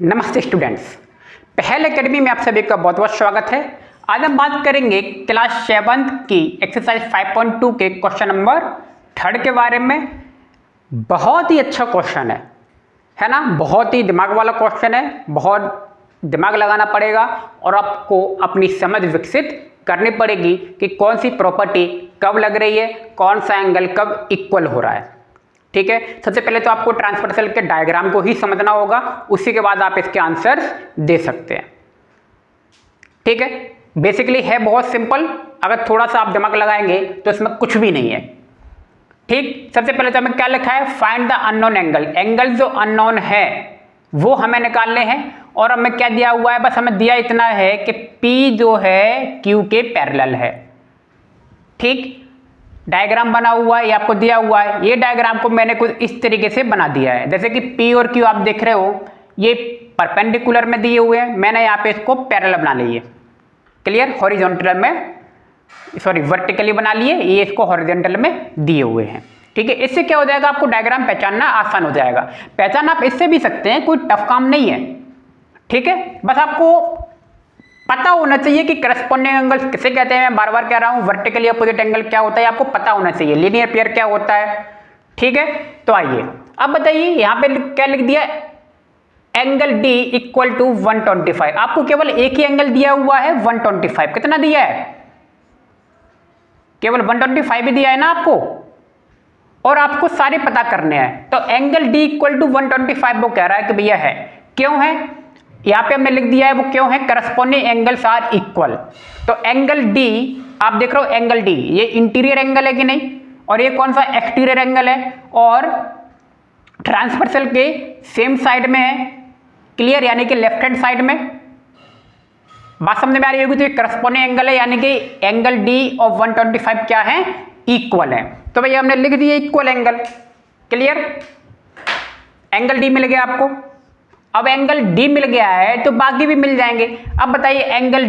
नमस्ते स्टूडेंट्स, पहल एकेडमी में आप सभी का बहुत बहुत स्वागत है। आज हम बात करेंगे क्लास 7 की एक्सरसाइज 5.2 के क्वेश्चन नंबर 3 के बारे में। बहुत ही अच्छा क्वेश्चन है ना। बहुत ही दिमाग वाला क्वेश्चन है, बहुत दिमाग लगाना पड़ेगा और आपको अपनी समझ विकसित करनी पड़ेगी कि कौन सी प्रॉपर्टी कब लग रही है, कौन सा एंगल कब इक्वल हो रहा है। ठीक है, सबसे पहले तो आपको ट्रांसवर्सल के डायग्राम को ही समझना होगा, उसी के बाद आप इसके आंसर्स दे सकते हैं। ठीक है, बेसिकली है बहुत सिंपल, अगर थोड़ा सा आप दिमाग लगाएंगे तो इसमें कुछ भी नहीं है। ठीक, सबसे पहले तो हमें क्या लिखा है, find the unknown angle. Angle जो अननोन है वो हमें निकालने हैं और हमें क्या दिया हुआ है, बस हमें दिया इतना है कि P जो है Q के पैरेलल है। ठीक, डायग्राम बना हुआ है, ये आपको दिया हुआ है। ये डायग्राम को मैंने कुछ इस तरीके से बना दिया है, जैसे कि P और Q आप देख रहे हो, ये परपेंडिकुलर में दिए हुए हैं, मैंने यहाँ पे इसको पैरेलल बना लिए। क्लियर, हॉरिजॉन्टल में, सॉरी वर्टिकली बना लिए, ये इसको हॉरिजॉन्टल में दिए हुए हैं। ठीक है, इससे क्या हो जाएगा, आपको डायग्राम पहचानना आसान हो जाएगा। पहचान आप इससे भी सकते हैं, कोई टफ काम नहीं है। ठीक है, बस आपको पता होना चाहिए कि करस्पॉन्डिंग एंगल किसे कहते हैं। मैं बार बार कह रहा हूं, वर्टिकली अपोजिट एंगल क्या होता है आपको पता होना चाहिए, लीनियर पेयर क्या होता है। ठीक है, तो आइए अब बताइए, यहां पे क्या लिख दिया, एंगल D इक्वल टू 125। आपको केवल एक ही एंगल दिया हुआ है 125। कितना दिया है, केवल 125 ही दिया है ना आपको, और आपको सारे पता करने हैं। तो एंगल D इक्वल टू 125 वो कह रहा है कि भैया है, क्यों है, यहां पे हमने लिख दिया है वो क्यों है, करस्पॉन्डिंग एंगल्स आर इक्वल। तो एंगल D आप देख रहे हो, एंगल D ये इंटीरियर एंगल है कि नहीं, और ये कौन सा एक्सटीरियर एंगल है, और ट्रांसवर्सल के सेम साइड में है। क्लियर, यानी कि लेफ्ट हैंड साइड में। बात समझ में आ रही होगी। तो ये करस्पॉन्डिंग एंगल है, यानी कि एंगल D और 125 क्या है, इक्वल है। तो भैया हमने लिख दिया equal angle. Clear, angle D मिल गया आपको। अब एंगल D मिल गया है तो बाकी भी मिल जाएंगे। अब बताइए एंगल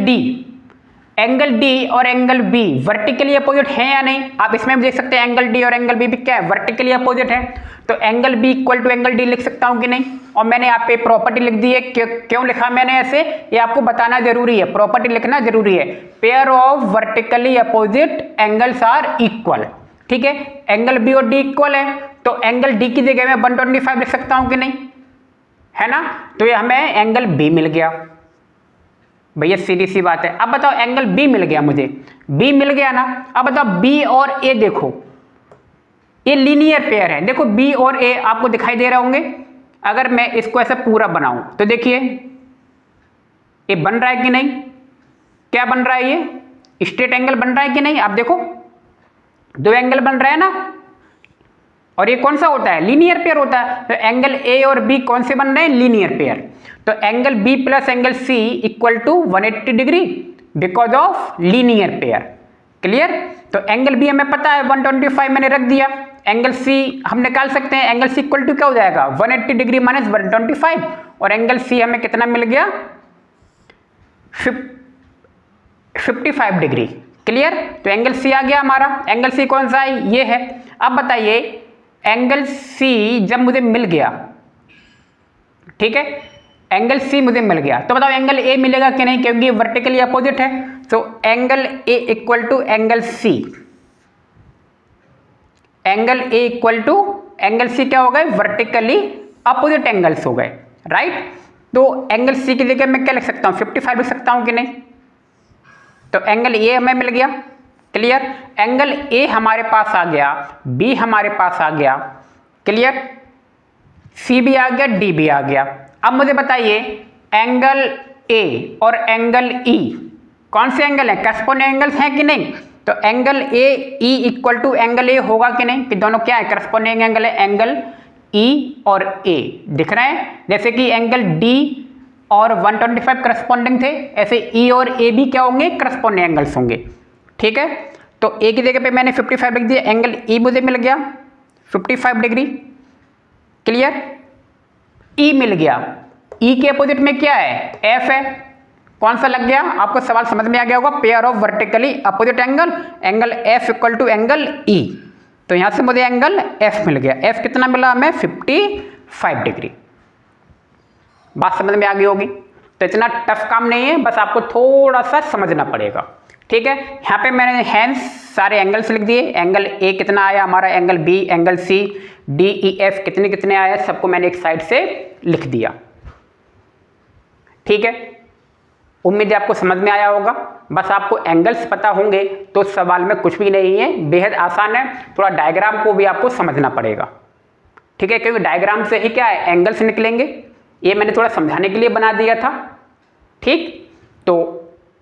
D और एंगल B वर्टिकली अपोजिट है या नहीं। आप इसमें भी देख सकते हैं एंगल D और एंगल B भी क्या है, वर्टिकली अपोजिट है। तो angle B equal to angle D लिख सकता हूं कि नहीं। और मैंने यहाँ पे प्रॉपर्टी लिख दी है। क्यों लिखा मैंने ऐसे, ये आपको बताना जरूरी है, प्रॉपर्टी लिखना जरूरी है। Pair of vertically opposite angles are equal. ठीक है, एंगल B और D इक्वल है, तो एंगल D की जगह में 125 लिख सकता हूं कि नहीं, है ना। तो ये हमें एंगल B मिल गया। भैया सीधी सी बात है। अब बताओ एंगल B मिल गया, मुझे B मिल गया ना। अब बताओ B और A, देखो ये लीनियर पेयर है। देखो B और A आपको दिखाई दे रहे होंगे। अगर मैं इसको ऐसा पूरा बनाऊं तो देखिए ये बन रहा है कि नहीं, क्या बन रहा है, ये स्ट्रेट एंगल बन रहा है कि नहीं। आप देखो दो एंगल बन रहा है ना, और ये कौन सा होता है, लीनियर पेयर होता है। तो एंगल A और B कौन से बन रहे हैं, लीनियर पेयर। तो angle B plus angle C equal to 180 degree because of linear pair. Clear, तो एंगल B हमें पता है 125 मैंने रख दिया। एंगल C हम निकाल सकते हैं, एंगल C इक्वल टू क्या हो जाएगा, 180 डिग्री माइनस 125, और एंगल C हमें कितना मिल गया, 55 डिग्री। क्लियर, तो एंगल C आ गया हमारा। एंगल C कौन सा है, ये है। अब बताइए एंगल C जब मुझे मिल गया, ठीक है, एंगल C मुझे मिल गया, तो बताओ एंगल A मिलेगा कि नहीं, क्योंकि वर्टिकली अपोजिट है। तो angle A equal to angle C, angle A equal to angle C क्या हो गए, वर्टिकली अपोजिट एंगल्स हो गए, राइट। तो एंगल C की जगह मैं क्या लिख सकता हूँ, 55 लिख सकता हूँ कि नहीं। तो एंगल A हमें मिल गया। क्लियर, एंगल A हमारे पास आ गया, B हमारे पास आ गया। क्लियर, C भी आ गया, D भी आ गया। अब मुझे बताइए एंगल A और एंगल E कौन से एंगल है, करस्पॉन्डिंग एंगल्स हैं कि नहीं। तो angle A E equal to angle A होगा कि नहीं, कि दोनों क्या है, करस्पॉन्डिंग एंगल है। एंगल E और A दिख रहे हैं, जैसे कि एंगल D और 125 करस्पॉन्डिंग थे, ऐसे E और A भी क्या होंगे, करस्पॉन्डिंग एंगल्स होंगे। ठीक है, तो A की जगह पे मैंने 55 लिख दिया, एंगल E मुझे मिल गया 55 डिग्री। क्लियर, E मिल गया, E के अपोजिट में क्या है, F है। कौन सा लग गया, आपको सवाल समझ में आ गया होगा, pair of vertically opposite angle, angle F equal to angle E। तो यहां से मुझे एंगल F मिल गया। F कितना मिला हमें, 55 डिग्री। बात समझ में आ गई होगी। तो इतना टफ काम नहीं है, बस आपको थोड़ा सा समझना पड़ेगा। ठीक है, यहाँ पे मैंने हैंस सारे एंगल्स लिख दिए। एंगल ए कितना आया हमारा, angle B, angle C, D, E, F कितने कितने आए, सबको मैंने एक साइड से लिख दिया। ठीक है, उम्मीद है आपको समझ में आया होगा। बस आपको एंगल्स पता होंगे तो सवाल में कुछ भी नहीं है, बेहद आसान है। थोड़ा डायग्राम को भी आपको समझना पड़ेगा। ठीक है, क्योंकि डायग्राम से ही क्या है, एंगल्स निकलेंगे। ये मैंने थोड़ा समझाने के लिए बना दिया था। ठीक, तो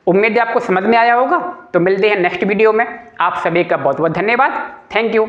उम्मीद है आपको समझ में आया होगा। तो मिलते हैं नेक्स्ट वीडियो में। आप सभी का बहुत बहुत धन्यवाद। Thank you.